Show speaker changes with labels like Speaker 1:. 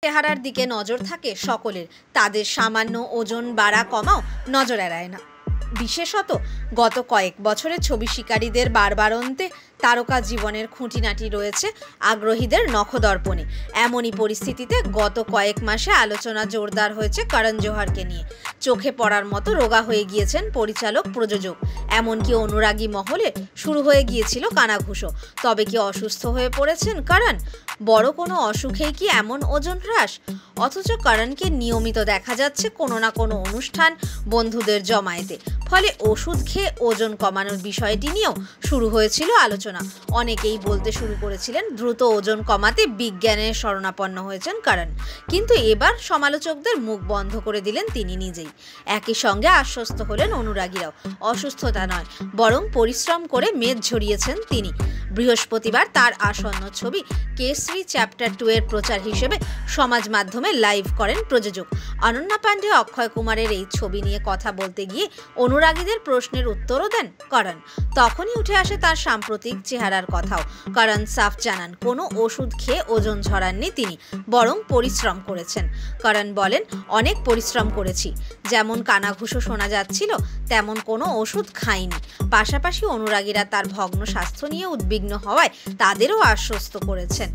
Speaker 1: চেহারার দিকে নজর থাকে সকলের, তাদের সামান্য ওজন বাড়া কমাও নজর এড়ায় না। বিশেষত গত কয়েক বছরের ছবি শিকারীদের বারবারন্তে তারকা জীবনের খুঁটিনাটি রয়েছে আগ্রহীদের নখদর্পণে। এমনই পরিস্থিতিতে গত কয়েক মাসে আলোচনা জোরদার হয়েছে করণ জোহরকে নিয়ে। চোখে পড়ার মতো রোগা হয়ে গিয়েছেন পরিচালক প্রযোজক, এমনকি অনুরাগী মহলে শুরু হয়ে গিয়েছিল কানাঘুষো। তবে কি অসুস্থ হয়ে পড়েছেন করণ? বড় কোনো অসুখেই কি এমন ওজন হ্রাস? অথচ করণকে নিয়মিত দেখা যাচ্ছে কোনো না কোনো অনুষ্ঠান, বন্ধুদের জমায়েতে। ফলে ওষুধ খেয়ে ওজন কমানোর বিষয়টি নিয়েও শুরু হয়েছিল আলোচনা। অনেকেই বলতে শুরু করেছিলেন দ্রুত ওজন কমাতে বিজ্ঞানের শরণাপন্ন হয়েছেন করণ। কিন্তু এবার সমালোচকদের মুখ বন্ধ করে দিলেন তিনি নিজেই। একই সঙ্গে আশ্বস্ত হলেন অনুরাগীরাও, অসুস্থতা নয় বরং পরিশ্রম করে মেদ ঝরিয়েছেন তিনি। বৃহস্পতিবার তার আসন্ন ছবি কেসরি চ্যাপ্টার 2 এর প্রচার হিসেবে সমাজ মাধ্যমে লাইভ করেন প্রযোজক অনন্যা পাণ্ডে। অক্ষয় কুমারের এই ছবি নিয়ে কথা বলতে গিয়ে অনুরাগীদের প্রশ্নের উত্তরও দেন করণ। তখনই উঠে আসে তার সাম্প্রতিক চেহারার কথাও। করণ সাফ জানান, কোনো ওষুধ খেয়ে ওজন ঝরাননি তিনি, বরং পরিশ্রম করেছেন। করণ বলেন, অনেক পরিশ্রম করেছি, যেমন কানাঘুষো শোনা যাচ্ছিল তেমন কোনো ওষুধ খাইনি। পাশাপাশি অনুরাগীরা তার ভগ্ন স্বাস্থ্য নিয়ে উদ্বিগ্ন হওয়ায় তাদেরও আশ্বস্ত করেছেন।